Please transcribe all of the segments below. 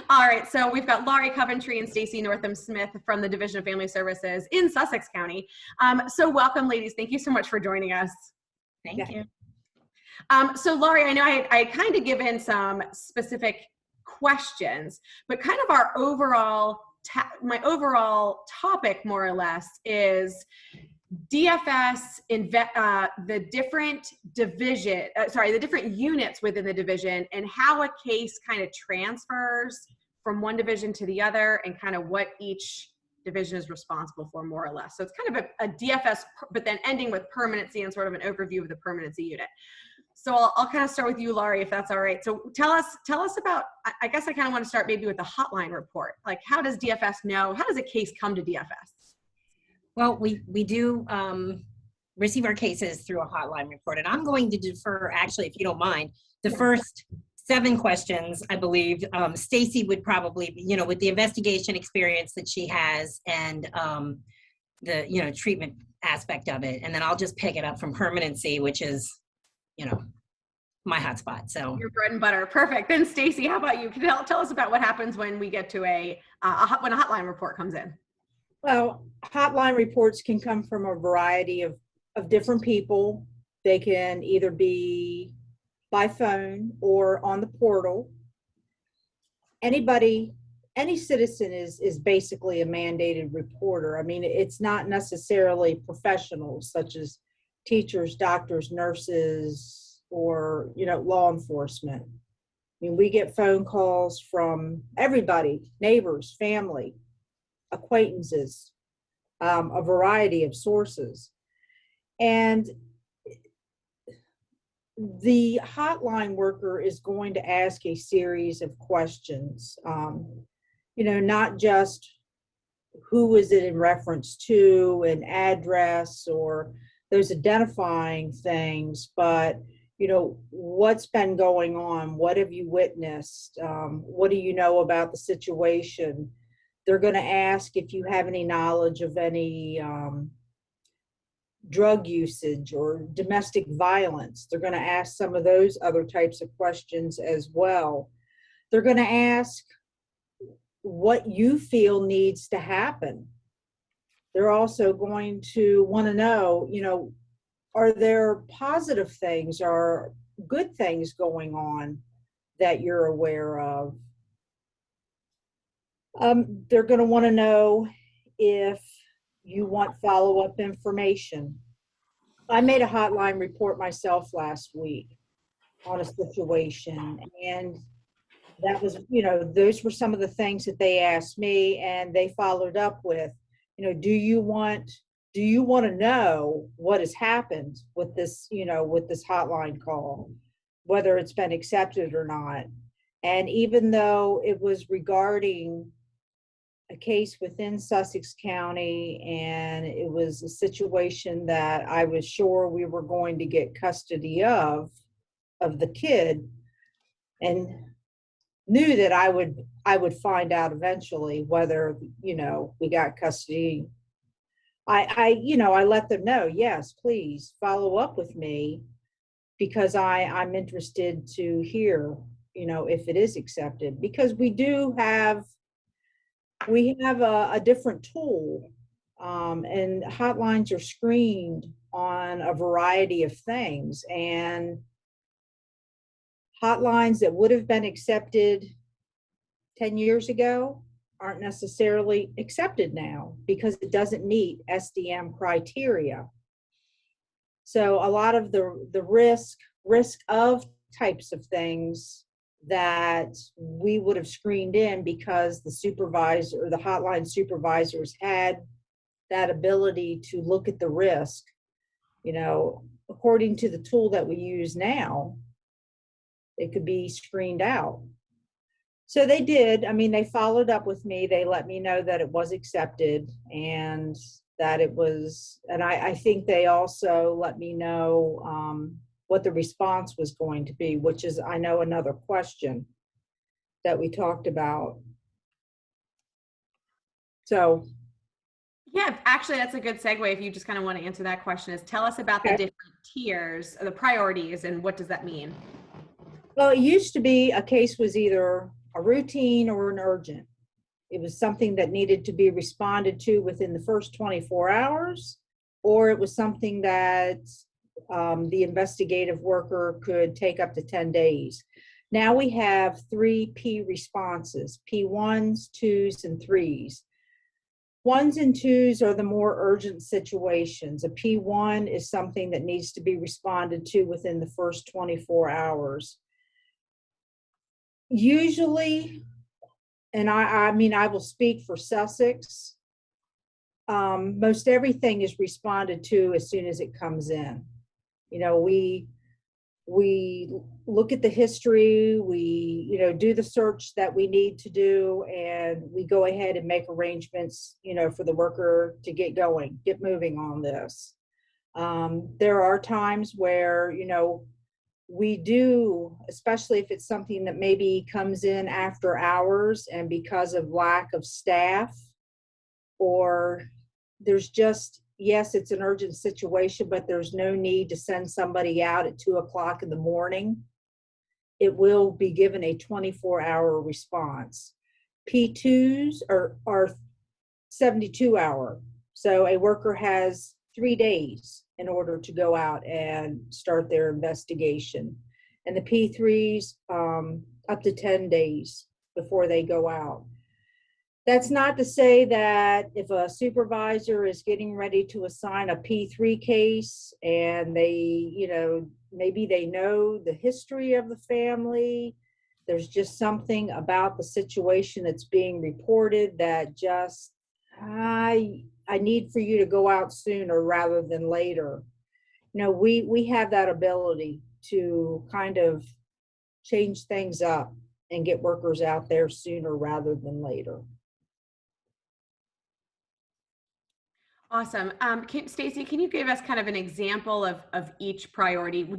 All right, so we've got Laurie, Coventry, and Stacy Northam-Smith from the Division of Family Services in Sussex County. So welcome, ladies. Thank you so much for joining us. Thank you. So Laurie, I know I kind of given some specific questions, but kind of our overall, my overall topic more or less is DFS, the different division, the different units within the division and how a case kind of transfers from one division to the other and kind of what each division is responsible for more or less. So it's kind of a DFS, but then ending with permanency and sort of an overview of the permanency unit. So I'll kind of start with you, Laurie, if that's all right. So tell us about, I guess I kind of want to start maybe with the hotline report. Like, how does DFS know, how does a case come to DFS? Well, we do receive our cases through a hotline report, and I'm going to defer, actually, if you don't mind, the first 7 questions, I believe. Stacy would probably, with the investigation experience that she has and the, treatment aspect of it, and then I'll just pick it up from permanency, which is, my hotspot. So your bread and butter. Perfect. Then Stacy, how about you? Can you tell us about what happens when we get to when a hotline report comes in? Well, hotline reports can come from a variety of different people. They can either be by phone or on the portal. Any citizen is basically a mandated reporter. I mean, it's not necessarily professionals such as teachers, doctors, nurses, or, law enforcement. I mean, we get phone calls from everybody, neighbors, family, acquaintances, a variety of sources. And the hotline worker is going to ask a series of questions, not just who is it in reference to, an address, or those identifying things, but what's been going on? What have you witnessed? What do you know about the situation? They're going to ask if you have any knowledge of any drug usage or domestic violence. They're going to ask some of those other types of questions as well. They're going to ask what you feel needs to happen. They're also going to want to know, are there positive things or good things going on that you're aware of? They're going to want to know if you want follow-up information. I made a hotline report myself last week on a situation, and that was, those were some of the things that they asked me, and they followed up with, do you want to know what has happened with this, with this hotline call, whether it's been accepted or not? And even though it was regarding a case within Sussex County, and it was a situation that I was sure we were going to get custody of the kid, and knew that I would find out eventually whether, we got custody. I let them know, yes, please follow up with me, because I'm interested to hear, if it is accepted, because we have a different tool, and hotlines are screened on a variety of things, and hotlines that would have been accepted 10 years ago aren't necessarily accepted now because it doesn't meet SDM criteria. So a lot of the risk of types of things that we would have screened in because the supervisor or the hotline supervisors had that ability to look at the risk, according to the tool that we use now, it could be screened out. So they did. I mean, they followed up with me. They let me know that it was accepted and that it was, and I think they also let me know what the response was going to be, which is, I know, another question that we talked about. So. Yeah, actually, that's a good segue. If you just kind of want to answer that question, is tell us about the different tiers, the priorities, and what does that mean? Well, it used to be a case was either a a routine or an urgent. It was something that needed to be responded to within the first 24 hours, or it was something that the investigative worker could take up to 10 days. Now we have 3 P responses, P1s, 2s, and 3s. 1s and 2s are the more urgent situations. A P1 is something that needs to be responded to within the first 24 hours. Usually, and I mean, I will speak for Sussex, most everything is responded to as soon as it comes in. You know, we look at the history, we, do the search that we need to do, and we go ahead and make arrangements, for the worker to get going, get moving on this. There are times where, we do, especially if it's something that maybe comes in after hours and because of lack of staff, or there's just, yes, it's an urgent situation, but there's no need to send somebody out at 2 o'clock in the morning. It will be given a 24-hour response. P2s are 72-hour. So a worker has 3 days in order to go out and start their investigation. And the P3s, up to 10 days before they go out. That's not to say that if a supervisor is getting ready to assign a P3 case and they, maybe they know the history of the family, there's just something about the situation that's being reported that just, I need for you to go out sooner rather than later. We have that ability to kind of change things up and get workers out there sooner rather than later. Awesome. Stacy, can you give us kind of an example of each priority,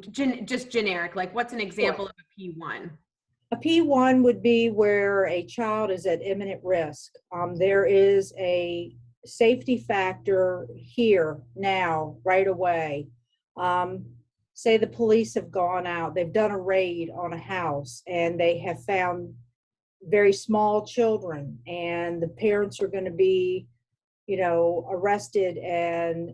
just generic, like what's an example of a P1? A P1 would be where a child is at imminent risk. There is a safety factor here, now, right away. Say the police have gone out, they've done a raid on a house, and they have found very small children, and the parents are going to be, arrested and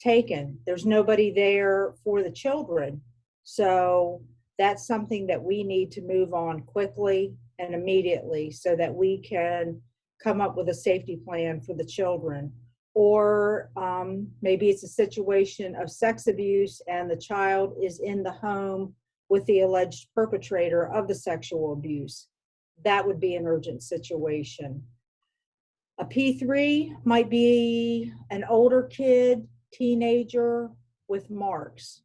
taken. There's nobody there for the children. So that's something that we need to move on quickly and immediately so that we can come up with a safety plan for the children. Or maybe it's a situation of sex abuse and the child is in the home with the alleged perpetrator of the sexual abuse. That would be an urgent situation. A P3 might be an older kid, teenager with marks.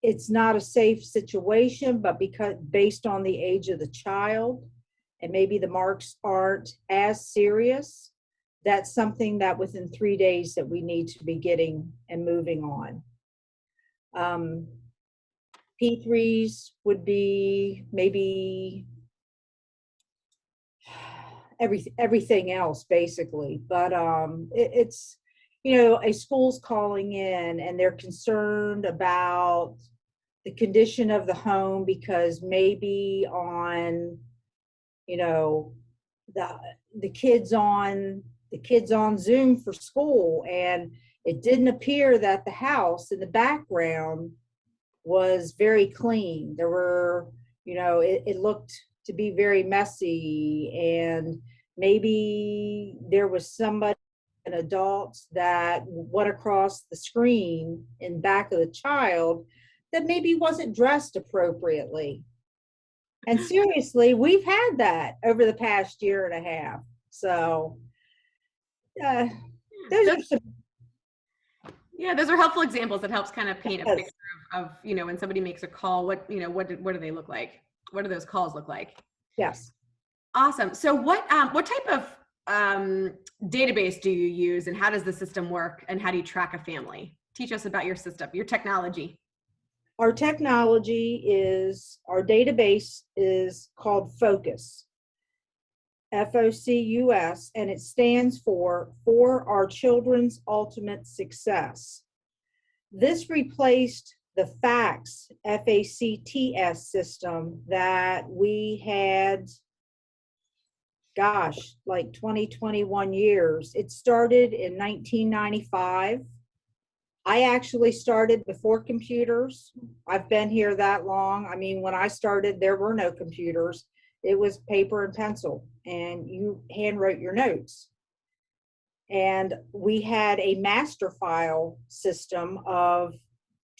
It's not a safe situation, but based on the age of the child, and maybe the marks aren't as serious, that's something that within 3 days that we need to be getting and moving on. P3s would be maybe everything else basically, but it's, a school's calling in and they're concerned about the condition of the home because maybe on, the kids on Zoom for school, and it didn't appear that the house in the background was very clean. There were, it looked to be very messy, and maybe there was somebody, an adult, that went across the screen in back of the child that maybe wasn't dressed appropriately. And seriously, we've had that over the past year and a half. So those are helpful examples that helps kind of paint a picture of when somebody makes a call, what do they look like? What do those calls look like? Yes. Awesome. So what type of database do you use, and how does the system work, and how do you track a family? Teach us about your system, your technology. Our database is called FOCUS, FOCUS, and it stands for Our Children's Ultimate Success. This replaced the FACTS, FACTS system that we had, gosh, like 20, 21 years. It started in 1995. I actually started before computers. I've been here that long. I mean, when I started, there were no computers. It was paper and pencil, and you handwrote your notes. And we had a master file system of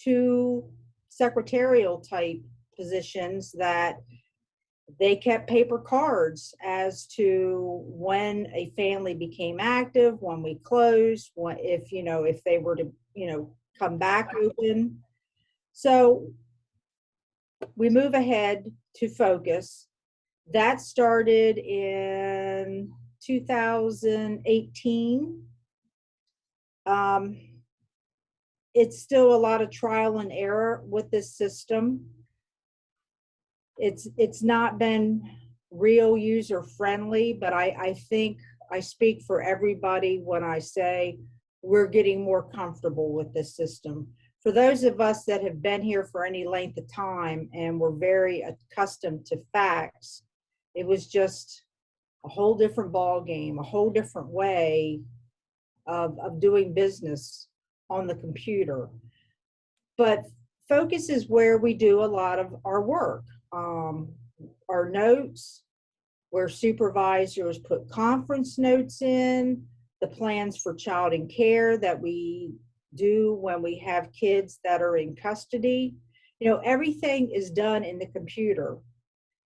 2 secretarial type positions that they kept paper cards as to when a family became active, when we closed, what if, you know, if they were to, you know, come back open. So we move ahead to Focus. That started in 2018. It's still a lot of trial and error with this system. It's not been real user friendly, but I think I speak for everybody when I say we're getting more comfortable with this system. For those of us that have been here for any length of time and we're very accustomed to facts, it was just a whole different ball game, a whole different way of doing business on the computer. But Focus is where we do a lot of our work. Our notes, where supervisors put conference notes in, the plans for child and care that we do when we have kids that are in custody. You know, everything is done in the computer.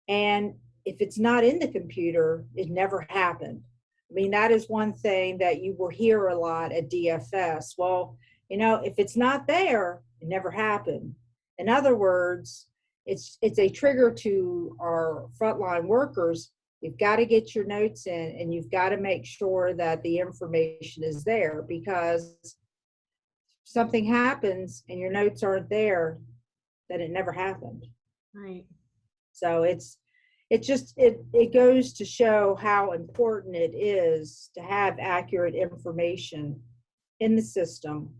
And if it's not in the computer, it never happened. I mean, that is one thing that you will hear a lot at DFS. Well, you know, if it's not there, it never happened. In other words, it's a trigger to our frontline workers. You've got to get your notes in, and you've got to make sure that the information is there, because something happens and your notes aren't there, then it never happened. Right. So it goes to show how important it is to have accurate information in the system,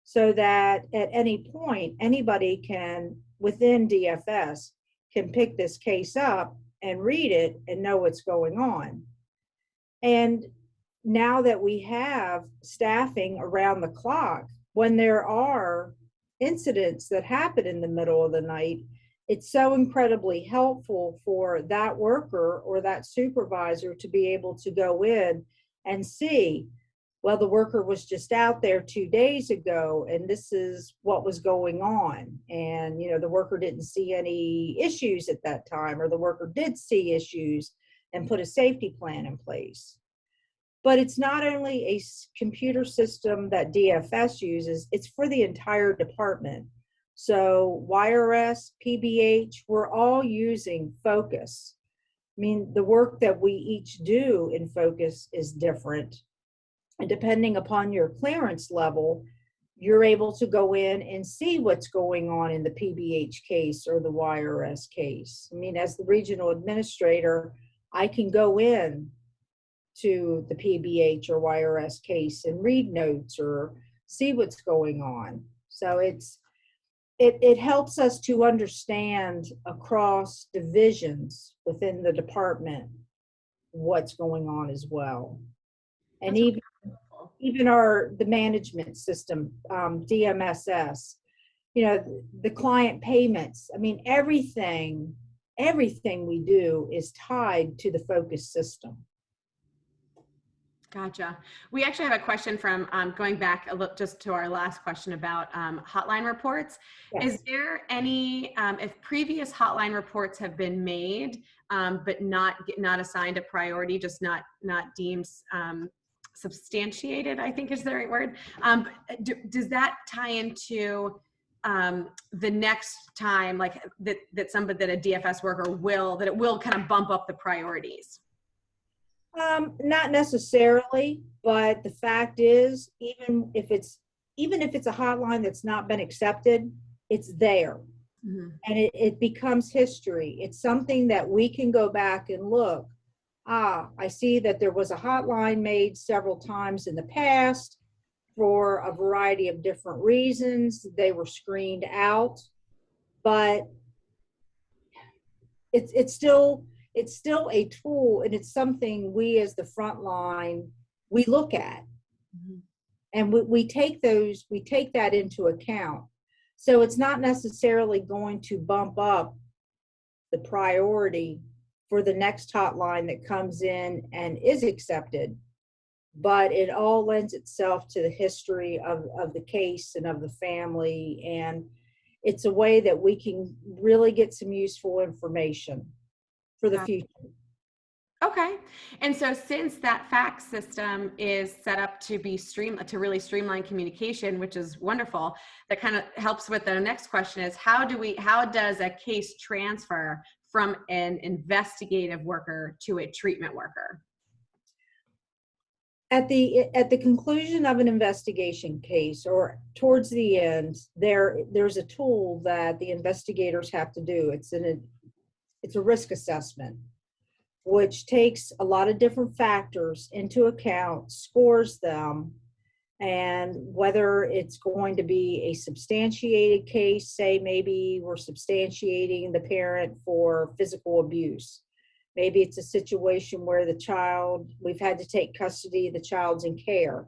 so that at any point, anybody can, within DFS, can pick this case up and read it and know what's going on. And now that we have staffing around the clock, when there are incidents that happen in the middle of the night, it's so incredibly helpful for that worker or that supervisor to be able to go in and see, well, the worker was just out there 2 days ago, and this is what was going on. And, you know, the worker didn't see any issues at that time, or the worker did see issues and put a safety plan in place. But it's not only a computer system that DFS uses, it's for the entire department. So YRS, PBH, we're all using Focus. I mean, the work that we each do in Focus is different. And depending upon your clearance level, you're able to go in and see what's going on in the PBH case or the YRS case. I mean, as the regional administrator, I can go in to the PBH or YRS case and read notes or see what's going on. So it helps us to understand across divisions within the department what's going on as well. And even the management system, DMSS, you know, the client payments. I mean, everything we do is tied to the Focus system. Gotcha. We actually have a question from going back a little, just to our last question about hotline reports. Yes. Is there any, if previous hotline reports have been made, but not assigned a priority, just not deemed substantiated, I think is the right word, does that tie into the next time, like that a DFS worker that it will kind of bump up the priorities? Not necessarily, but the fact is, even if it's a hotline that's not been accepted, it's there. Mm-hmm. And it becomes history. It's something that we can go back and look. I see that there was a hotline made several times in the past. for a variety of different reasons. They were screened out, but it's still a tool, and it's something we as the front line, we look at. And we take that into account. So it's not necessarily going to bump up the priority for the next hotline that comes in and is accepted, but it all lends itself to the history of the case and of the family, and it's a way that we can really get some useful information for the future. Okay. And so since that fax system is set up to be to really streamline communication, which is wonderful, that kind of helps with the next question is how does a case transfer from an investigative worker to a treatment worker? At the conclusion of an investigation case or towards the end, there's a tool that the investigators have to do. It's a risk assessment, which takes a lot of different factors into account, scores them, and whether it's going to be a substantiated case, say maybe we're substantiating the parent for physical abuse. Maybe it's a situation where we've had to take custody, the child's in care.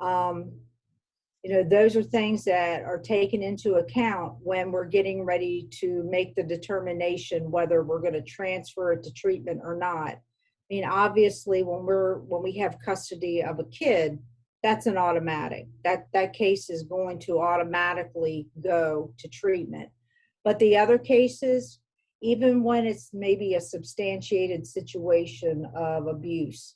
Those are things that are taken into account when we're getting ready to make the determination whether we're going to transfer it to treatment or not. I mean, obviously, when we have custody of a kid, that's an automatic. That case is going to automatically go to treatment. But the other cases, even when it's maybe a substantiated situation of abuse,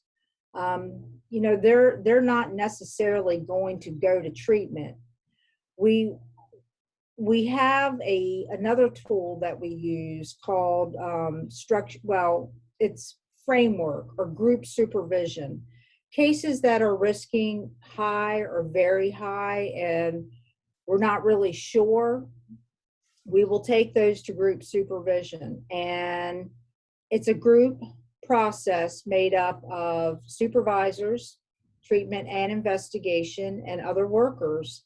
they're not necessarily going to go to treatment. We have another tool that we use called it's framework or group supervision. Cases that are risking high or very high and we're not really sure, we will take those to group supervision. And it's a group process made up of supervisors, treatment and investigation, and other workers.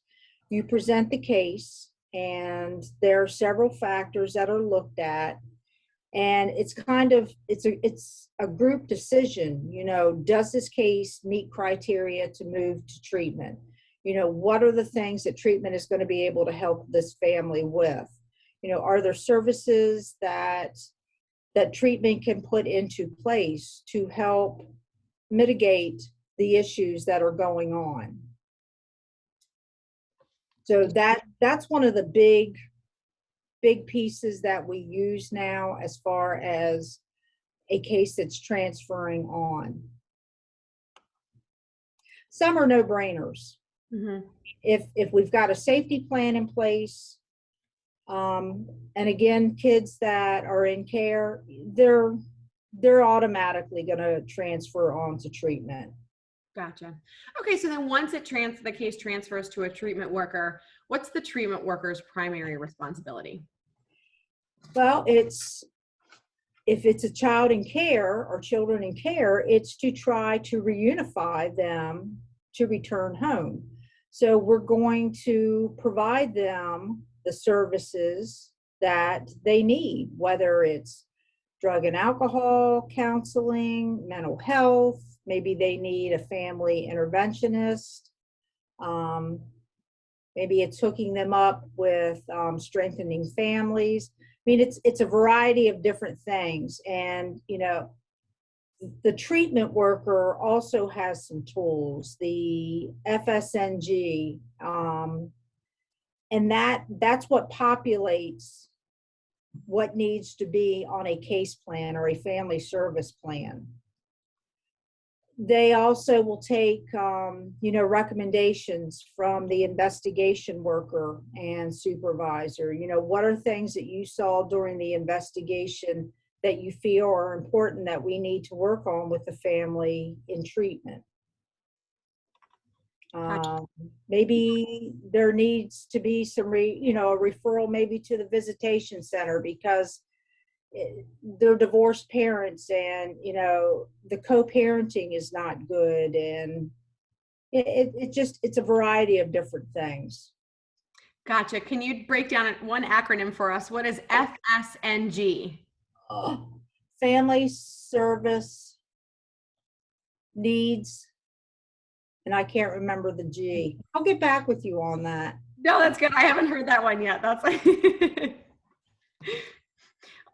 You present the case, and there are several factors that are looked at, and it's a group decision. Does this case meet criteria to move to treatment? What are the things that treatment is going to be able to help this family with? Are there services that treatment can put into place to help mitigate the issues that are going on? So that's one of the big pieces that we use now as far as a case that's transferring on. Some are no-brainers. Mm-hmm. If we've got a safety plan in place, and again, kids that are in care, they're automatically going to transfer on to treatment. Gotcha. Okay, so then once the case transfers to a treatment worker, what's the treatment worker's primary responsibility? Well, if it's a child in care or children in care, it's to try to reunify them to return home. So we're going to provide them the services that they need, whether it's drug and alcohol counseling, mental health, maybe they need a family interventionist, maybe it's hooking them up with strengthening families. I mean, it's a variety of different things. And, the treatment worker also has some tools, the FSNG, and that's what populates what needs to be on a case plan or a family service plan. They also will take, recommendations from the investigation worker and supervisor. What are things that you saw during the investigation that you feel are important that we need to work on with the family in treatment? Maybe there needs to be some, a referral maybe to the visitation center because they're divorced parents and, the co-parenting is not good and It's a variety of different things. Gotcha. Can you break down one acronym for us? What is FSNG? Family service needs, and I can't remember the G. I'll get back with you on that. No, that's good. I haven't heard that one yet. That's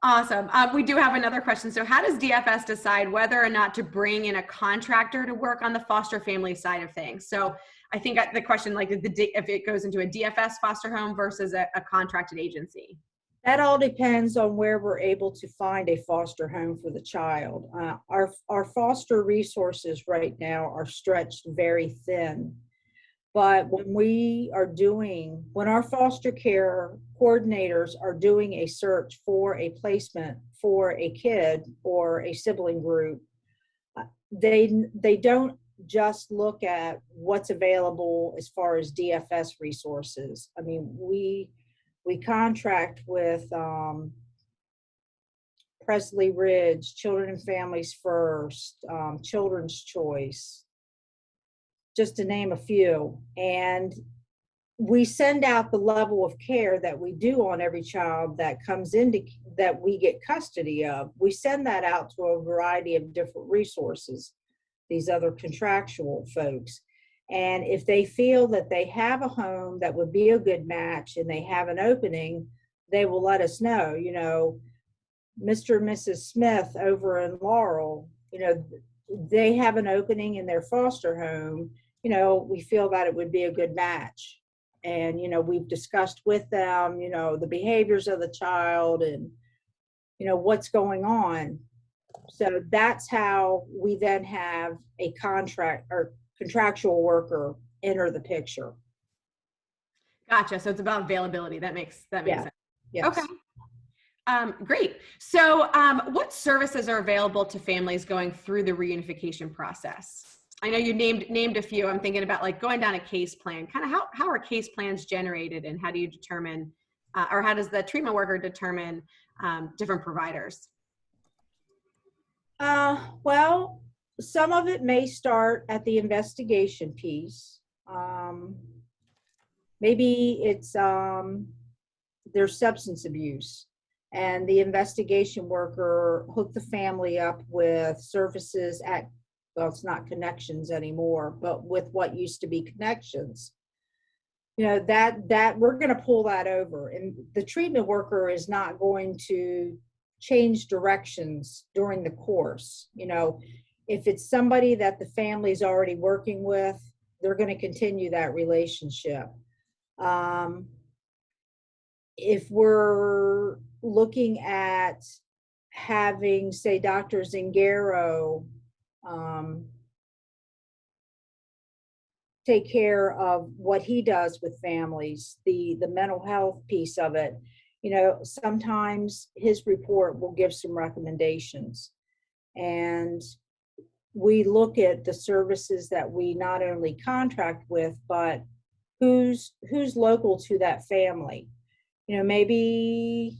awesome. We do have another question. So how does DFS decide whether or not to bring in a contractor to work on the foster family side of things? So I think the question, like if it goes into a DFS foster home versus a contracted agency. That all depends on where we're able to find a foster home for the child. Our foster resources right now are stretched very thin. But when our foster care coordinators are doing a search for a placement for a kid or a sibling group, they don't just look at what's available as far as DFS resources. I mean, we contract with Presley Ridge, Children and Families First, Children's Choice, just to name a few. And we send out the level of care that we do on every child that comes into that we get custody of. We send that out to a variety of different resources, these other contractual folks. And if they feel that they have a home that would be a good match and they have an opening, they will let us know. You know, Mr. and Mrs. Smith over in Laurel, you know, they have an opening in their foster home. You know, we feel that it would be a good match. And, you know, we've discussed with them, you know, the behaviors of the child and, you know, what's going on. So that's how we then have a contract or contractual worker enter the picture. Gotcha. So it's about availability. That makes sense. Yes. Okay. Great. So what services are available to families going through the reunification process? I know you named a few. I'm thinking about like going down a case plan. Kind of how are case plans generated, and how do you determine, or how does the treatment worker determine different providers? Well, some of it may start at the investigation piece. Maybe it's there's substance abuse, and the investigation worker hooked the family up with services at, well, it's not Connections anymore, but with what used to be Connections. You know, that we're going to pull that over, and the treatment worker is not going to change directions during the course. You know, if it's somebody that the family's already working with, they're going to continue that relationship. If we're looking at having, say, Dr. Zingaro take care of what he does with families, the mental health piece of it, you know, sometimes his report will give some recommendations. And we look at the services that we not only contract with, but who's local to that family. You know, maybe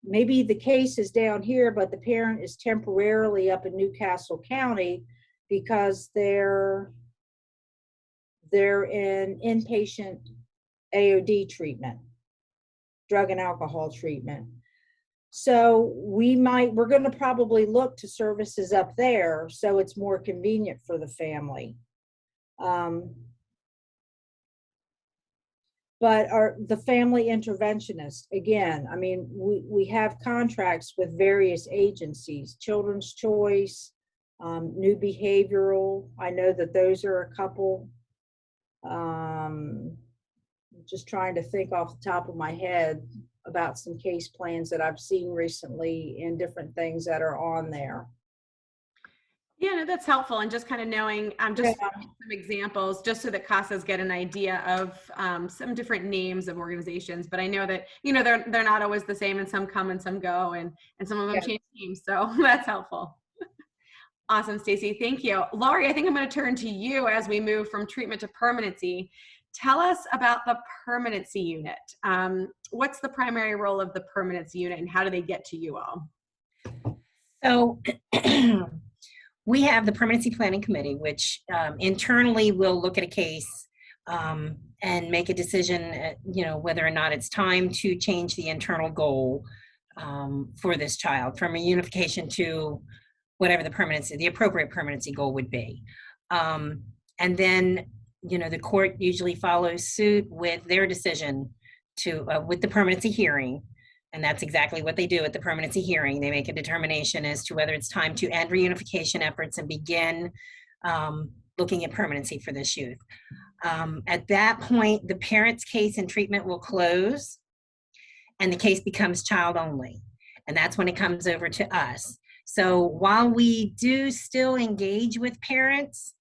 the case is down here, but the parent is temporarily up in Newcastle County because they're in inpatient AOD treatment, drug and alcohol treatment. So we're going to probably look to services up there so it's more convenient for the family. But the family interventionist, again, I mean, we have contracts with various agencies, Children's Choice, New Behavioral. I know that those are a couple. Just trying to think off the top of my head about some case plans that I've seen recently and different things that are on there. Yeah, no, that's helpful. And just kind of knowing, some examples, just so that CASAs get an idea of some different names of organizations. But I know that, you know, they're not always the same, and some come and some go, and some of them change names. So that's helpful. Awesome, Stacy. Thank you. Laurie, I think I'm going to turn to you as we move from treatment to permanency. Tell us about the permanency unit. What's the primary role of the permanency unit, and how do they get to you all? So We have the Permanency Planning Committee, which internally will look at a case and make a decision, whether or not it's time to change the internal goal for this child from reunification to whatever the appropriate permanency goal would be. And then, the court usually follows suit with their decision with the permanency hearing. And that's exactly what they do at the permanency hearing. They make a determination as to whether it's time to end reunification efforts and begin looking at permanency for this youth. At that point, the parent's case and treatment will close and the case becomes child only. And that's when it comes over to us. So while we do still engage with parents,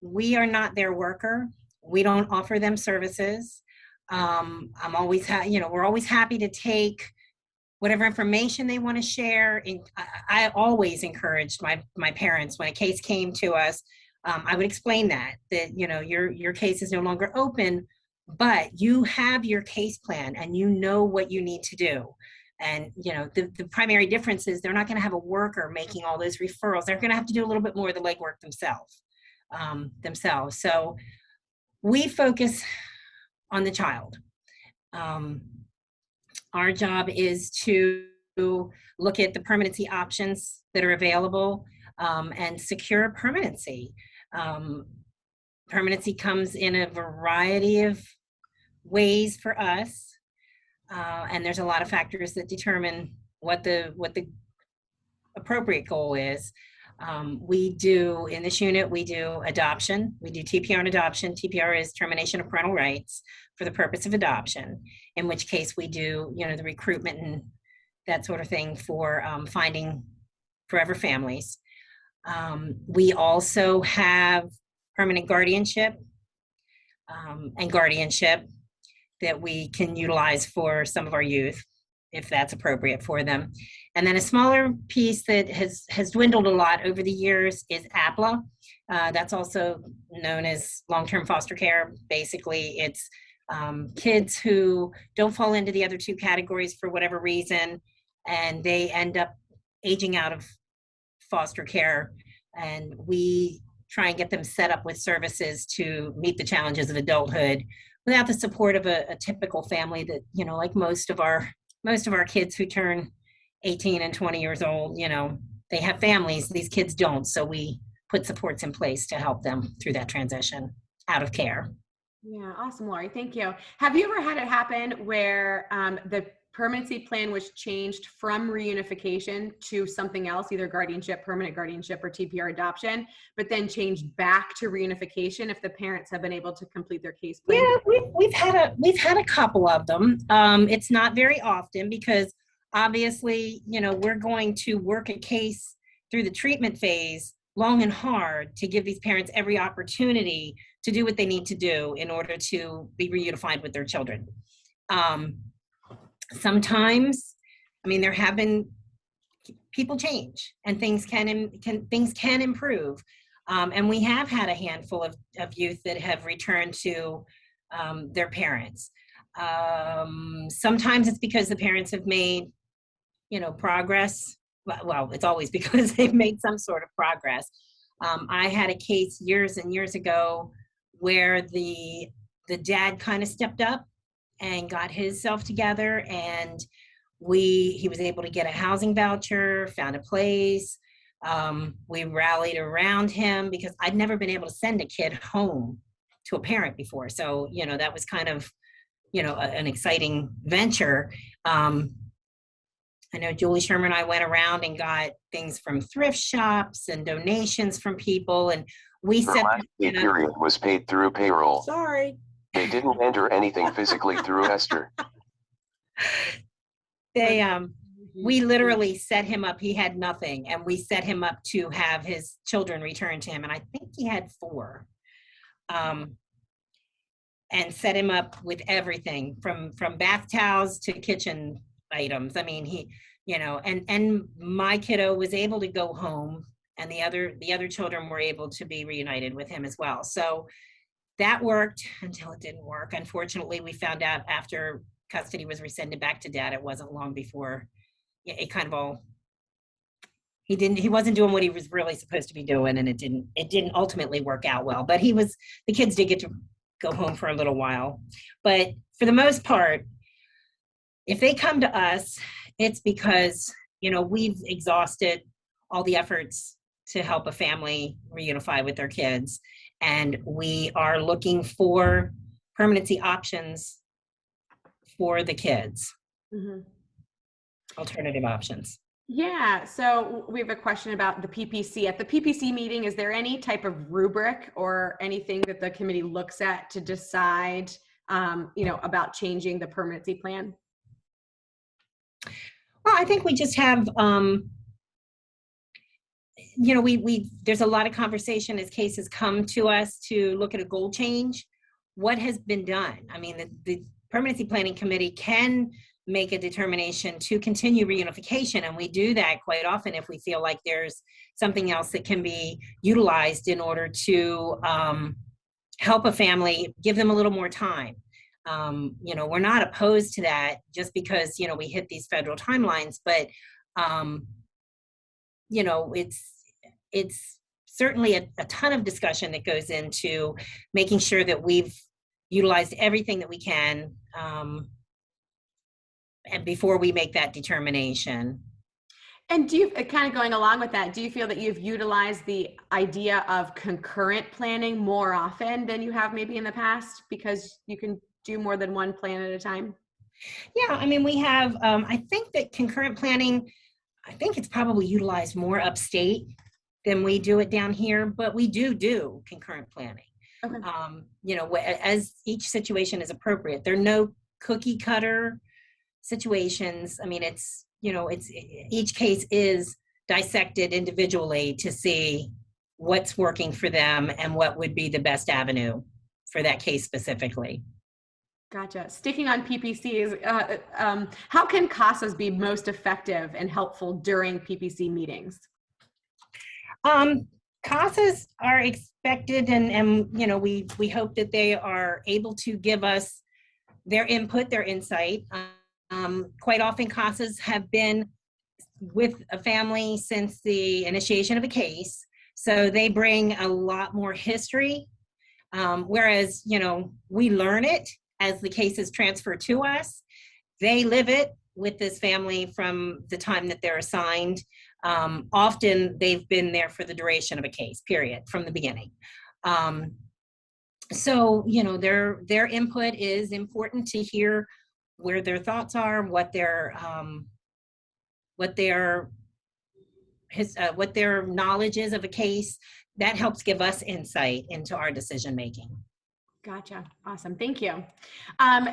we are not their worker. We don't offer them services. We're always happy to take whatever information they want to share. I always encouraged my parents when a case came to us. I would explain that your case is no longer open, but you have your case plan and you know what you need to do. And the primary difference is they're not going to have a worker making all those referrals. They're going to have to do a little bit more of the legwork themselves. So we focus on the child. Our job is to look at the permanency options that are available and secure permanency. Permanency comes in a variety of ways for us, and there's a lot of factors that determine what the appropriate goal is. We do, in this unit, we do adoption. We do TPR and adoption. TPR is termination of parental rights for the purpose of adoption, in which case we do, the recruitment and that sort of thing for finding forever families. We also have permanent guardianship and guardianship that we can utilize for some of our youth, if that's appropriate for them. And then a smaller piece that has dwindled a lot over the years is APLA. That's also known as long-term foster care. Basically, it's kids who don't fall into the other two categories for whatever reason, and they end up aging out of foster care. And we try and get them set up with services to meet the challenges of adulthood without the support of a typical family that, like most of our kids who turn 18 and 20 years old, they have families. These kids don't. So we put supports in place to help them through that transition out of care. Yeah, awesome, Laurie. Thank you. Have you ever had it happen where the permanency plan was changed from reunification to something else, either guardianship, permanent guardianship, or TPR adoption, but then changed back to reunification if the parents have been able to complete their case plan? Yeah, we've had a couple of them. It's not very often because obviously, we're going to work a case through the treatment phase long and hard to give these parents every opportunity to do what they need to do in order to be reunified with their children. Sometimes, there have been, people change and things can improve. And we have had a handful of youth that have returned to their parents. Sometimes it's because the parents have made, progress. Well, it's always because they've made some sort of progress. I had a case years and years ago where the dad kind of stepped up and got himself together, and he was able to get a housing voucher, found a place. We rallied around him because I'd never been able to send a kid home to a parent before. So, that was kind of, an exciting venture. I know Julie Sherman and I went around and got things from thrift shops and donations from people, and we The said last pay period was paid through payroll. Sorry. They didn't enter anything physically through Esther. we literally set him up. He had nothing, and we set him up to have his children returned to him, and I think he had 4. And set him up with everything from bath towels to kitchen items. He, and my kiddo was able to go home, and the other children were able to be reunited with him as well. So that worked until it didn't work. Unfortunately, we found out after custody was rescinded back to dad, it wasn't long before it kind of all He wasn't doing what he was really supposed to be doing, and it didn't ultimately work out well. But the kids did get to go home for a little while. But for the most part, if they come to us, it's because, we've exhausted all the efforts to help a family reunify with their kids. And we are looking for permanency options for the kids, alternative options. Yeah, so we have a question about the PPC. At the PPC meeting, is there any type of rubric or anything that the committee looks at to decide, about changing the permanency plan? Well, I think we just have, there's a lot of conversation as cases come to us to look at a goal change. What has been done? I mean, the Permanency Planning Committee can make a determination to continue reunification, and we do that quite often if we feel like there's something else that can be utilized in order to help a family, give them a little more time. We're not opposed to that just because, we hit these federal timelines, but it's certainly a ton of discussion that goes into making sure that we've utilized everything that we can and before we make that determination. And do you, kind of going along with that, do you feel that you've utilized the idea of concurrent planning more often than you have maybe in the past, because you can do more than one plan at a time? Yeah, I mean, we have, I think that concurrent planning, I think it's probably utilized more upstate than we do it down here, but we do concurrent planning. Okay. As each situation is appropriate. There are no cookie cutter situations. I mean, it's each case is dissected individually to see what's working for them and what would be the best avenue for that case specifically. Gotcha. Sticking on PPCs, how can CASAs be most effective and helpful during PPC meetings? CASAs are expected, and we hope that they are able to give us their input, their insight. Quite often CASAs have been with a family since the initiation of a case, so they bring a lot more history, whereas we learn it as the cases transfer to us. They live it with this family from the time that they're assigned. Often they've been there for the duration of a case, period, from the beginning. So their input is important to hear where their thoughts are, what their knowledge is of a case. That helps give us insight into our decision making. Gotcha. Awesome. Thank you.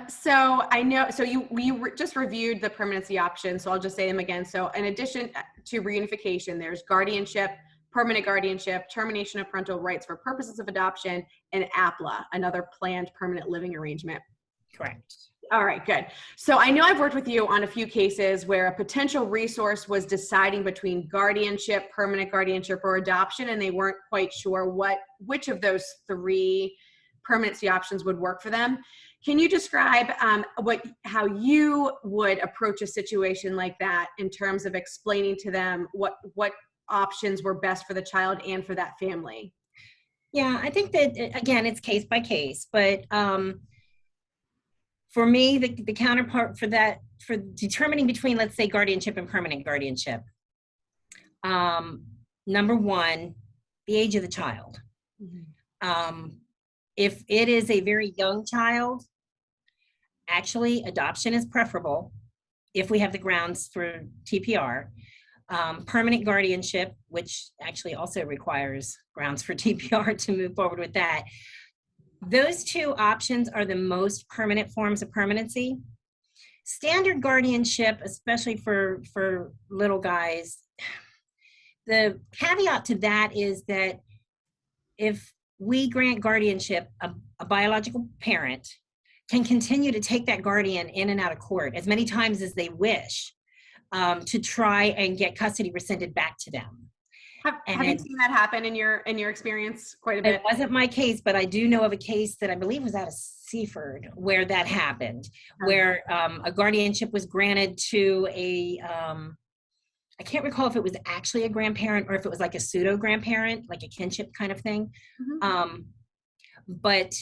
So I know, so we just reviewed the permanency options, so I'll just say them again. So in addition to reunification, there's guardianship, permanent guardianship, termination of parental rights for purposes of adoption, and APLA, another planned permanent living arrangement. Correct. All right, good. So I know I've worked with you on a few cases where a potential resource was deciding between guardianship, permanent guardianship, or adoption, and they weren't quite sure which of those three permanency options would work for them. Can you describe how you would approach a situation like that in terms of explaining to them what options were best for the child and for that family? Yeah, I think that, again, it's case by case, but for me, the counterpart for that, for determining between, let's say, guardianship and permanent guardianship, number one, the age of the child. Mm-hmm. If it is a very young child, actually adoption is preferable if we have the grounds for TPR. Permanent guardianship, which actually also requires grounds for TPR to move forward with that. Those two options are the most permanent forms of permanency. Standard guardianship, especially for little guys, the caveat to that is that if we grant guardianship, a biological parent can continue to take that guardian in and out of court as many times as they wish to try and get custody rescinded back to them. Have you seen that happen in your experience quite a bit? It wasn't my case, but I do know of a case that I believe was out of Seaford where that happened, where a guardianship was granted to I can't recall if it was actually a grandparent or if it was like a pseudo grandparent, like a kinship kind of thing. But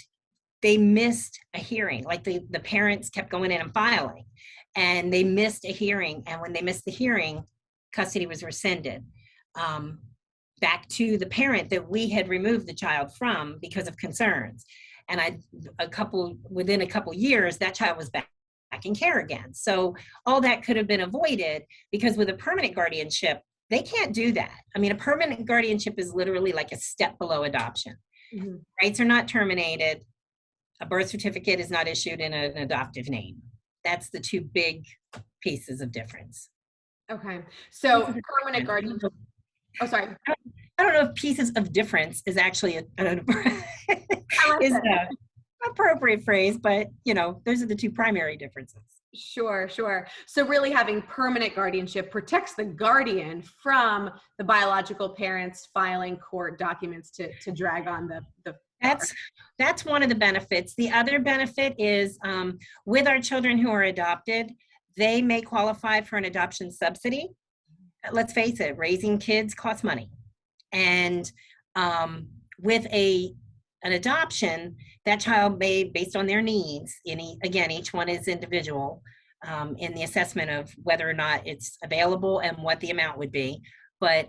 they missed a hearing. Like the parents kept going in and filing, and they missed a hearing. And when they missed the hearing, custody was rescinded back to the parent that we had removed the child from because of concerns. And within a couple years, that child was back in care again. So all that could have been avoided, because with a permanent guardianship, they can't do that. I mean, a permanent guardianship is literally like a step below adoption. Rights are not terminated. A birth certificate is not issued in an adoptive name. That's the two big pieces of difference. Okay. So permanent guardianship. Oh, sorry. I don't know if pieces of difference is actually an appropriate phrase, but those are the two primary differences. Sure. So really having permanent guardianship protects the guardian from the biological parents filing court documents to drag on the That's one of the benefits. The other benefit is with our children who are adopted, they may qualify for an adoption subsidy. Let's face it, raising kids costs money. And with an adoption, that child may, based on their needs, each one is individual in the assessment of whether or not it's available and what the amount would be. But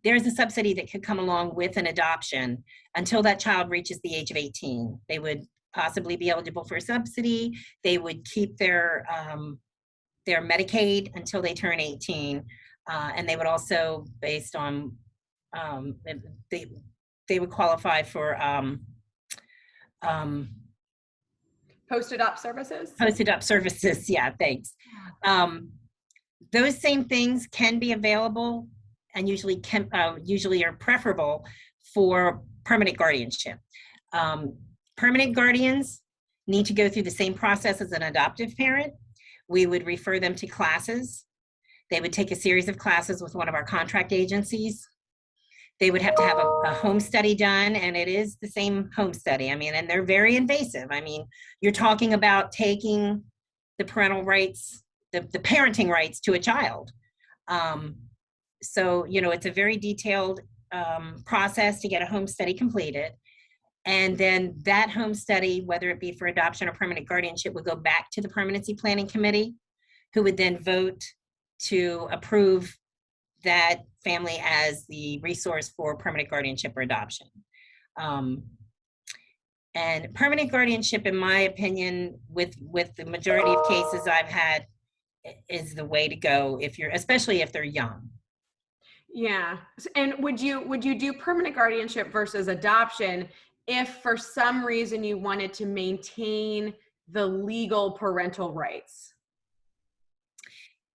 there's a subsidy that could come along with an adoption until that child reaches the age of 18. They would possibly be eligible for a subsidy. They would keep their Medicaid until they turn 18. And they would also, based on, they would qualify for post-adopt services? Post-adopt services, yeah, thanks. Those same things can be available and usually are preferable for permanent guardianship. Permanent guardians need to go through the same process as an adoptive parent. We would refer them to classes. They would take a series of classes with one of our contract agencies. They would have to have a home study done, and it is the same home study. I mean, and they're very invasive. I mean, you're talking about taking the parental rights, the parenting rights to a child. So, it's a very detailed process to get a home study completed. And then that home study, whether it be for adoption or permanent guardianship, would go back to the Permanency Planning Committee, who would then vote to approve that family as the resource for permanent guardianship or adoption. And permanent guardianship, in my opinion, with the majority of cases I've had, is the way to go especially if they're young. Yeah. And would you do permanent guardianship versus adoption if for some reason you wanted to maintain the legal parental rights?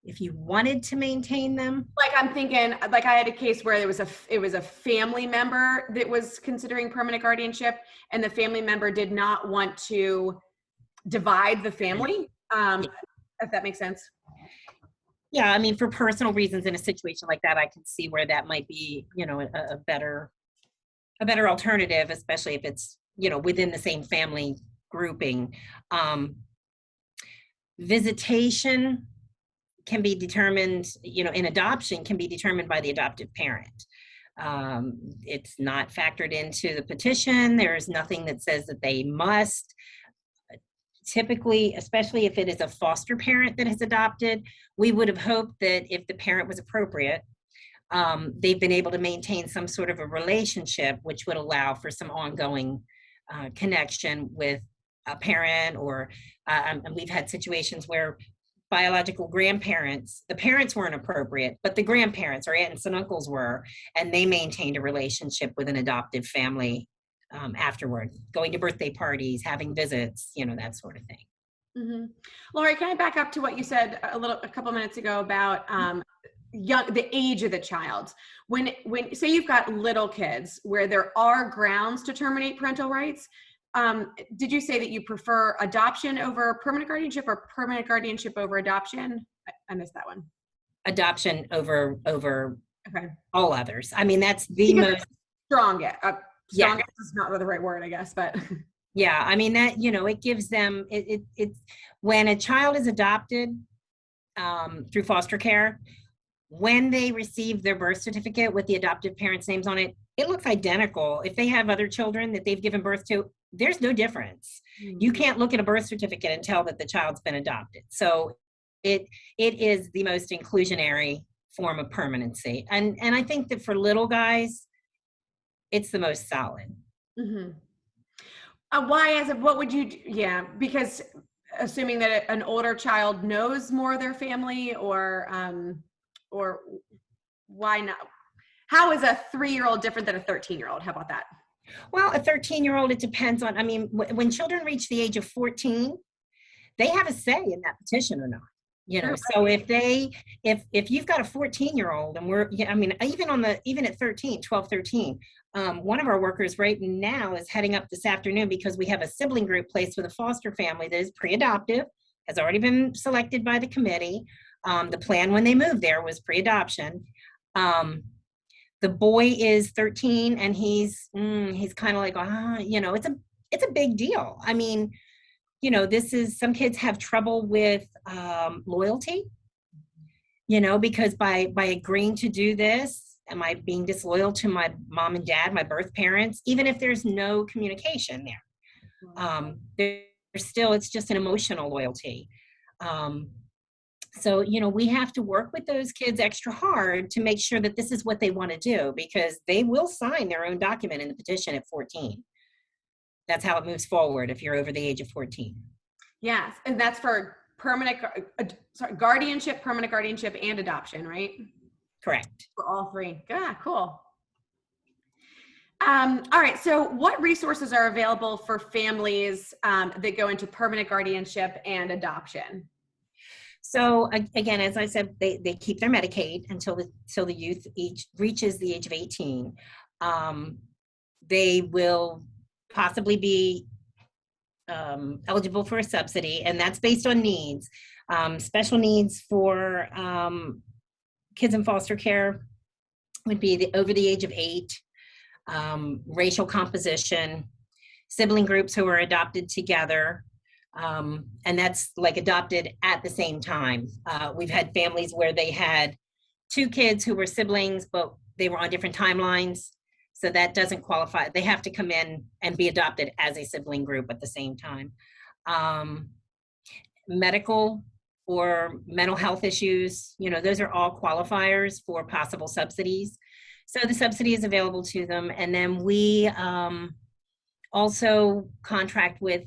If you wanted to maintain them? Like I'm thinking, like I had a case where it was a family member that was considering permanent guardianship, and the family member did not want to divide the family, if that makes sense. Yeah, I mean, for personal reasons in a situation like that, I can see where that might be, a better alternative, especially if it's, within the same family grouping. Visitation can be determined, in adoption can be determined by the adoptive parent. It's not factored into the petition. There is nothing that says that they must. Typically, especially if it is a foster parent that has adopted, we would have hoped that if the parent was appropriate, they've been able to maintain some sort of a relationship which would allow for some ongoing connection with a parent, or and we've had situations where biological grandparents, the parents weren't appropriate, but the grandparents or aunts and uncles were, and they maintained a relationship with an adoptive family afterward, going to birthday parties, having visits, that sort of thing. Mm-hmm. Laurie, can I back up to what you said a couple minutes ago about the age of the child? When say you've got little kids where there are grounds to terminate parental rights, did you say that you prefer adoption over permanent guardianship or permanent guardianship over adoption? I missed that one. Adoption over okay. All others. I mean, that's the most strongest. Strongest is not the right word, I guess, but. Yeah, I mean, that, it gives them, it's when a child is adopted through foster care, when they receive their birth certificate with the adoptive parents' names on it, it looks identical. If they have other children that they've given birth to, there's no difference. You can't look at a birth certificate and tell that the child's been adopted. So it is the most inclusionary form of permanency. And I think that for little guys, it's the most solid. Mm-hmm. Why is it, what would you do? Yeah, because assuming that an older child knows more of their family, or why not? How is a 3-year-old different than a 13-year-old? How about that? Well, a 13-year-old, it depends on, I mean, when children reach the age of 14, they have a say in that petition or not. You know, so if you've got a 14-year-old, and I mean, even at 12, 13, one of our workers right now is heading up this afternoon because we have a sibling group placed with a foster family that is pre-adoptive, has already been selected by the committee. The plan when they moved there was pre-adoption. The boy is 13, and he's kind of like, you know, it's a big deal. I mean, you know, some kids have trouble with loyalty, you know, because by agreeing to do this, am I being disloyal to my mom and dad, my birth parents, even if there's no communication there? There's still, it's just an emotional loyalty. So, you know, we have to work with those kids extra hard to make sure that this is what they want to do, because they will sign their own document in the petition at 14. That's how it moves forward if you're over the age of 14. Yes, and that's for guardianship, permanent guardianship, and adoption, right? Correct. For all three. Yeah, cool. All right, so what resources are available for families that go into permanent guardianship and adoption? So again, as I said, they keep their Medicaid until the youth reaches the age of 18. They will possibly be eligible for a subsidy, and that's based on needs. Special needs for kids in foster care would be over the age of 8, racial composition, sibling groups who are adopted together, and that's like adopted at the same time. We've had families where they had 2 kids who were siblings, but they were on different timelines. So that doesn't qualify. They have to come in and be adopted as a sibling group at the same time. Medical or mental health issues, you know, those are all qualifiers for possible subsidies. So the subsidy is available to them. And then we also contract with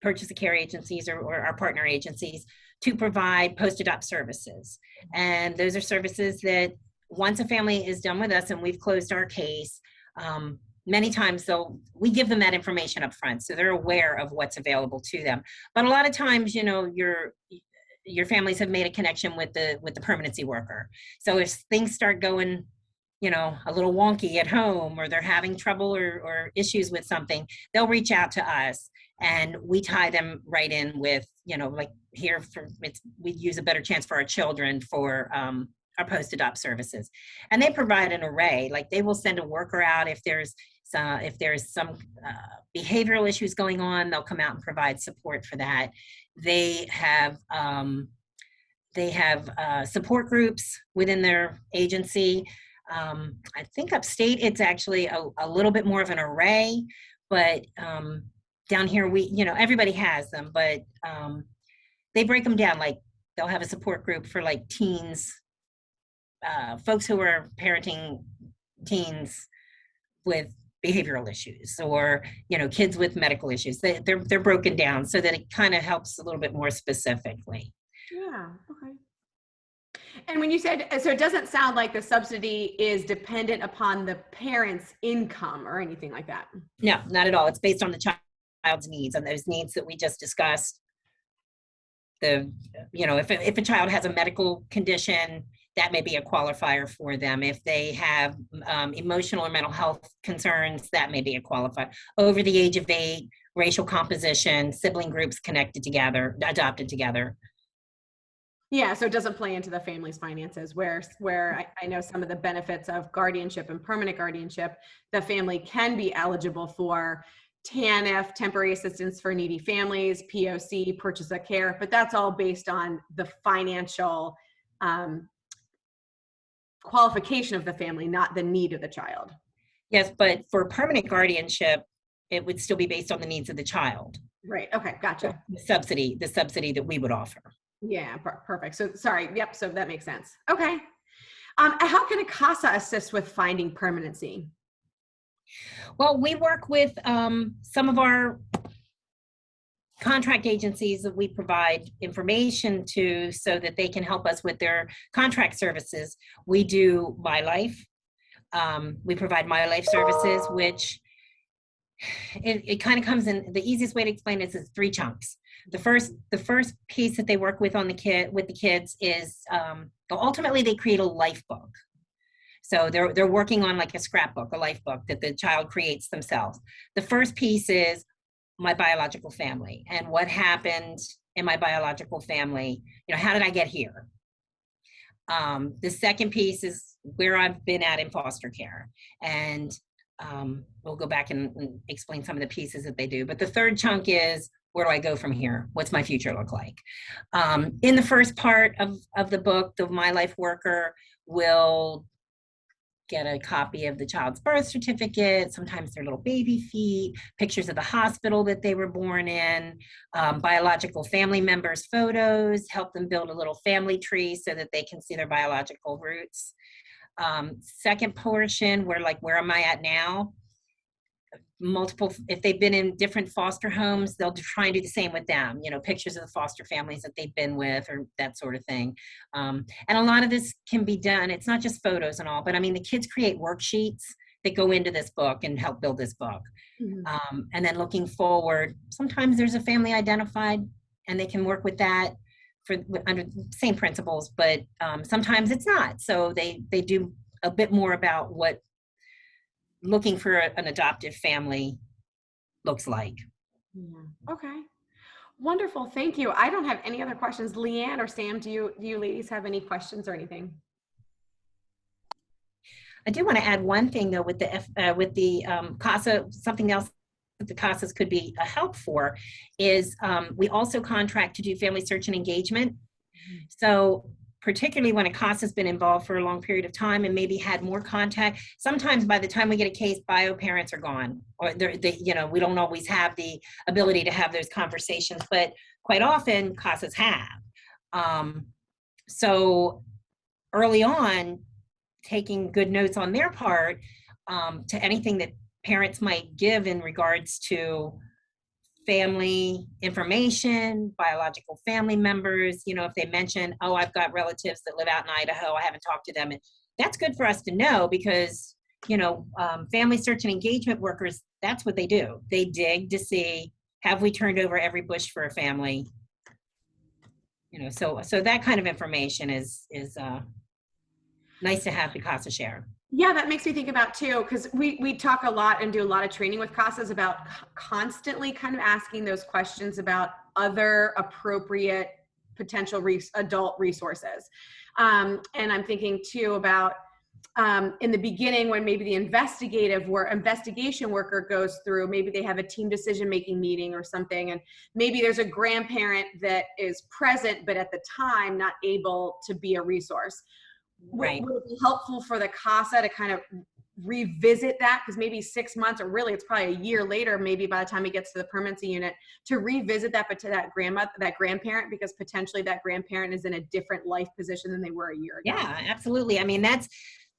purchase of care agencies or our partner agencies to provide post-adopt services. And those are services that once a family is done with us and we've closed our case, many times we give them that information up front, so they're aware of what's available to them. But a lot of times, you know, your families have made a connection with the permanency worker. So if things start going, you know, a little wonky at home, or they're having trouble or issues with something, they'll reach out to us, and we tie them right in with, you know, like here we use a better chance for our children for our post-adopt services. And they provide an array. Like they will send a worker out if there's some behavioral issues going on, they'll come out and provide support for that. They have support groups within their agency. I think upstate it's actually a little bit more of an array, but down here everybody has them, but they break them down. Like they'll have a support group for like teens, folks who are parenting teens with behavioral issues, or, you know, kids with medical issues. They're broken down so that it kind of helps a little bit more specifically. Yeah, okay. And when you said, so it doesn't sound like the subsidy is dependent upon the parent's income or anything like that. No, not at all. It's based on the child's needs, and those needs that we just discussed. If a child has a medical condition, that may be a qualifier for them. If they have emotional or mental health concerns, that may be a qualifier. Over the age of 8, racial composition, sibling groups connected together, adopted together. Yeah, so it doesn't play into the family's finances, where I know some of the benefits of guardianship and permanent guardianship, the family can be eligible for TANF, temporary assistance for needy families, POC, purchase of care, but that's all based on the financial qualification of the family, not the need of the child. Yes, but for permanent guardianship, it would still be based on the needs of the child. Right. Okay. Gotcha. The subsidy that we would offer. Yeah. Perfect. So sorry. Yep. So that makes sense. Okay. How can a CASA assist with finding permanency? Well, we work with some of our contract agencies that we provide information to so that they can help us with their contract services. We do My Life. We provide My Life services, which it kind of comes in, the easiest way to explain this is 3 chunks. The first piece that they work with with the kids is ultimately they create a life book. So they're working on like a scrapbook, a life book that the child creates themselves. The first piece is my biological family and what happened in my biological family. You know, how did I get here? The second piece is where I've been at in foster care. And we'll go back and explain some of the pieces that they do. But the third chunk is, where do I go from here? What's my future look like? In the first part of the book, the My Life worker will get a copy of the child's birth certificate, sometimes their little baby feet, pictures of the hospital that they were born in, biological family members' photos, help them build a little family tree so that they can see their biological roots. Second portion, where am I at now? If they've been in different foster homes, they'll try and do the same with them, you know, pictures of the foster families that they've been with or that sort of thing. And a lot of this can be done, it's not just photos and all, but I mean, the kids create worksheets that go into this book and help build this book. Mm-hmm. And then looking forward, sometimes there's a family identified and they can work with that under the same principles, but sometimes it's not. So they do a bit more about what looking for an adoptive family looks like. Yeah. Okay. Wonderful. Thank you. I don't have any other questions. Leanne or Sam, do you ladies have any questions or anything? I do want to add one thing though with the CASA, something else that the CASAs could be a help for is we also contract to do family search and engagement. Mm-hmm. So particularly when a CASA has been involved for a long period of time and maybe had more contact. Sometimes by the time we get a case, bio parents are gone, or we don't always have the ability to have those conversations, but quite often CASAs have. So early on, taking good notes on their part to anything that parents might give in regards to family information, biological family members, you know, if they mention, oh, I've got relatives that live out in Idaho, I haven't talked to them. And that's good for us to know because, you know, family search and engagement workers, that's what they do. They dig to see, have we turned over every bush for a family? You know, so that kind of information is nice to have the CASA share. Yeah, that makes me think about too, because we talk a lot and do a lot of training with CASAs about constantly kind of asking those questions about other appropriate potential adult resources. And I'm thinking too about in the beginning when maybe the investigation worker goes through, maybe they have a team decision-making meeting or something, and maybe there's a grandparent that is present, but at the time not able to be a resource. Right. Would it be helpful for the CASA to kind of revisit that? Because maybe 6 months, or really it's probably a year later, maybe by the time he gets to the permanency unit, to revisit that, but to that grandparent, because potentially that grandparent is in a different life position than they were a year ago. Yeah, absolutely. I mean,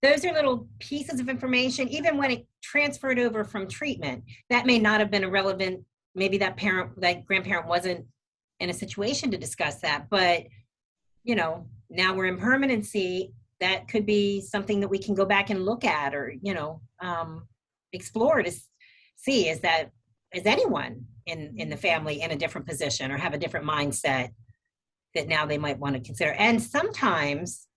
those are little pieces of information, even when it transferred over from treatment, that may not have been a relevant, maybe that grandparent wasn't in a situation to discuss that, but you know, now we're in permanency, that could be something that we can go back and look at, or, you know, explore to see, is anyone in the family in a different position or have a different mindset that now they might want to consider. And sometimes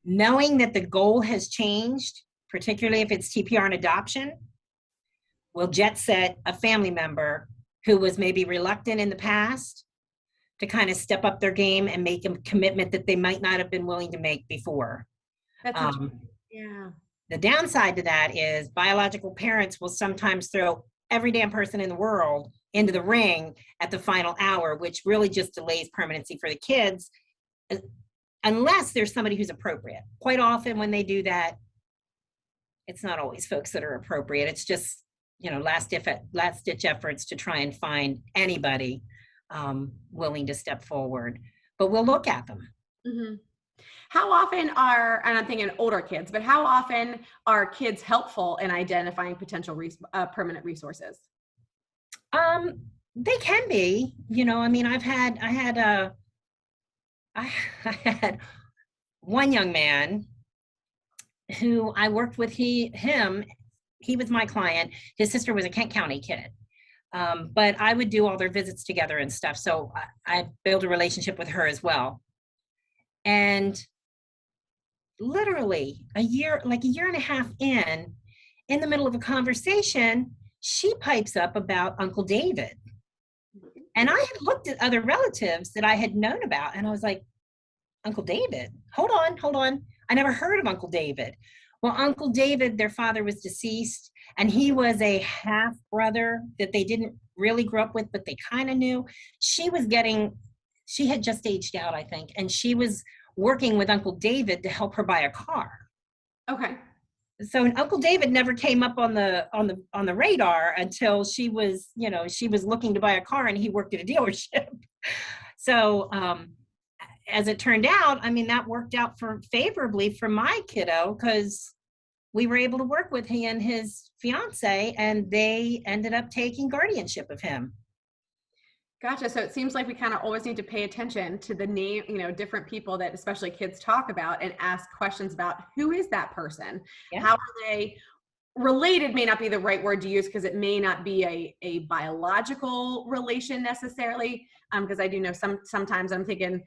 knowing that the goal has changed, particularly if it's TPR and adoption, will jet set a family member who was maybe reluctant in the past to kind of step up their game and make a commitment that they might not have been willing to make before. That's yeah. The downside to that is biological parents will sometimes throw every damn person in the world into the ring at the final hour, which really just delays permanency for the kids. unless there's somebody who's appropriate. Quite often when they do that, it's not always folks that are appropriate. It's just, you know, last ditch efforts to try and find anybody willing to step forward. But we'll look at them. Mm-hmm. How often are, and I'm thinking older kids, but how often are kids helpful in identifying potential permanent resources? They can be, you know, I mean, I had one young man who I worked with. He was my client. His sister was a Kent County kid. But I would do all their visits together and stuff. So I built a relationship with her as well. And literally a year and a half in the middle of a conversation, she pipes up about Uncle David. And I had looked at other relatives that I had known about, and I was like, Uncle David, hold on. I never heard of Uncle David. Well, Uncle David, their father was deceased, and he was a half brother that they didn't really grow up with, but they kind of knew. She had just aged out, I think, and she was working with Uncle David to help her buy a car. Okay. So Uncle David never came up on the radar until she was looking to buy a car, and he worked at a dealership. So as it turned out, I mean, that worked out favorably for my kiddo, because we were able to work with he and his fiance, and they ended up taking guardianship of him. Gotcha. So it seems like we kind of always need to pay attention to the name, you know, different people that especially kids talk about, and ask questions about who is that person? Yeah. How are they related? May not be the right word to use, because it may not be a biological relation necessarily. Because I do know sometimes I'm thinking,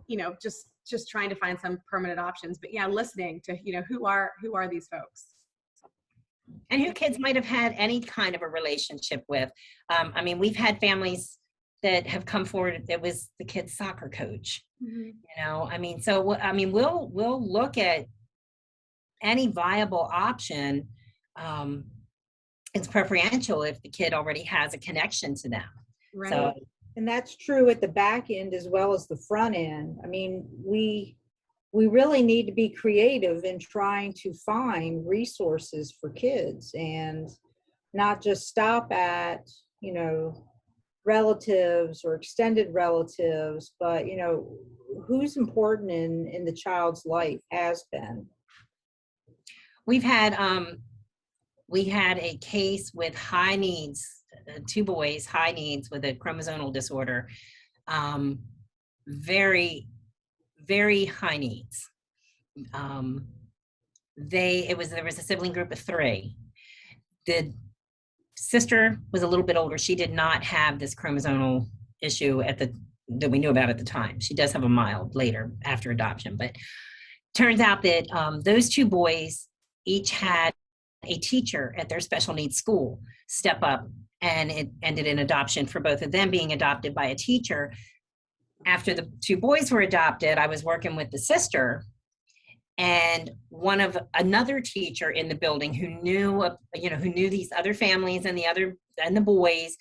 you know, just trying to find some permanent options. But yeah, listening to, you know, who are these folks? And who kids might have had any kind of a relationship with. I mean, we've had families that have come forward that was the kid's soccer coach. Mm-hmm. You know, I mean, so I mean, we'll look at any viable option. It's preferential if the kid already has a connection to them. Right. So, and that's true at the back end as well as the front end. I mean, we really need to be creative in trying to find resources for kids, and not just stop at, you know, relatives or extended relatives, but, you know, who's important in the child's life has been. We had a case with high needs, 2 boys, high needs with a chromosomal disorder, very, very high needs. There was a sibling group of 3. The sister was a little bit older. She did not have this chromosomal issue that we knew about at the time. She does have a mild later after adoption, but turns out that those 2 boys each had a teacher at their special needs school step up, and it ended in adoption for both of them being adopted by a teacher. After the 2 boys were adopted, I was working with the sister, and another teacher in the building who knew these other families and the boys,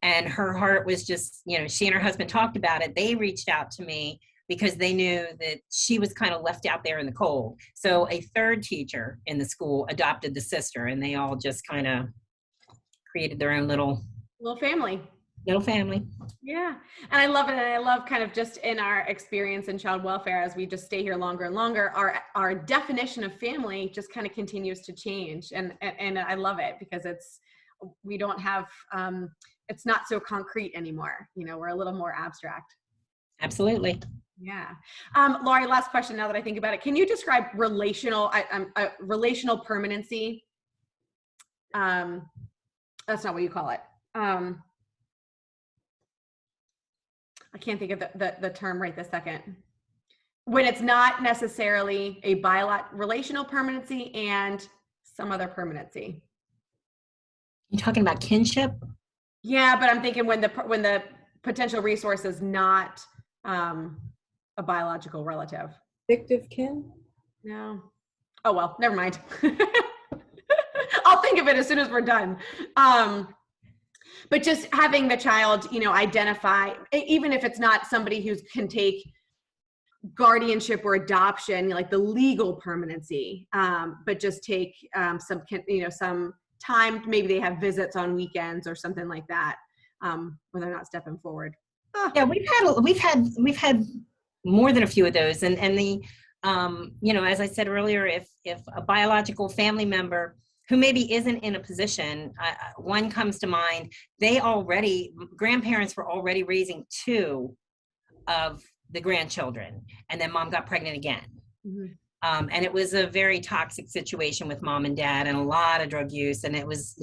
and her heart was just, you know, she and her husband talked about it. They reached out to me because they knew that she was kind of left out there in the cold. So a 3rd teacher in the school adopted the sister, and they all just kind of created their own little family. Yeah. And I love it. And I love kind of just in our experience in child welfare, as we just stay here longer and longer, our definition of family just kind of continues to change. And I love it, because we don't have, it's not so concrete anymore. You know, we're a little more abstract. Absolutely. Yeah. Laurie, last question now that I think about it. Can you describe relational permanency? That's not what you call it. I can't think of the term right this second. When it's not necessarily a relational permanency and some other permanency. You talking about kinship? Yeah, but I'm thinking when the potential resource is not a biological relative. Fictive kin? No. Oh, well, never mind. I'll think of it as soon as we're done. But just having the child, you know, identify, even if it's not somebody who can take guardianship or adoption, like the legal permanency, but just take some time. Maybe they have visits on weekends or something like that, when they're not stepping forward. Yeah, we've had more than a few of those, and the as I said earlier, if a biological family member who maybe isn't in a position, one comes to mind, grandparents were already raising 2 of the grandchildren, and then mom got pregnant again. Mm-hmm. And it was a very toxic situation with mom and dad and a lot of drug use. And it was,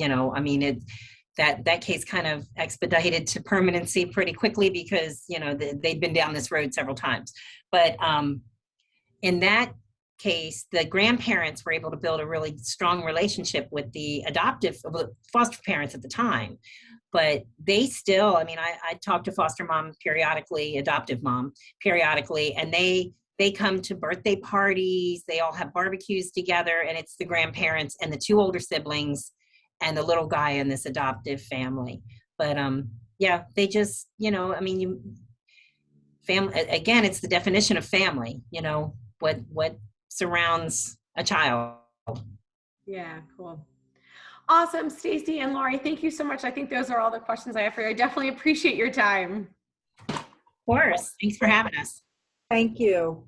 that case kind of expedited to permanency pretty quickly because, they'd been down this road several times. But in that case, the grandparents were able to build a really strong relationship with the foster parents at the time. But they still, I talk to foster mom periodically, adoptive mom periodically, and they come to birthday parties, they all have barbecues together, and it's the grandparents and the 2 older siblings and the little guy in this adoptive family. But they just, family, again, it's the definition of family, what surrounds a child. Yeah, cool. Awesome, Stacy and Laurie, thank you so much. I think those are all the questions I have for you. I definitely appreciate your time. Of course. Thanks for having us. Thank you.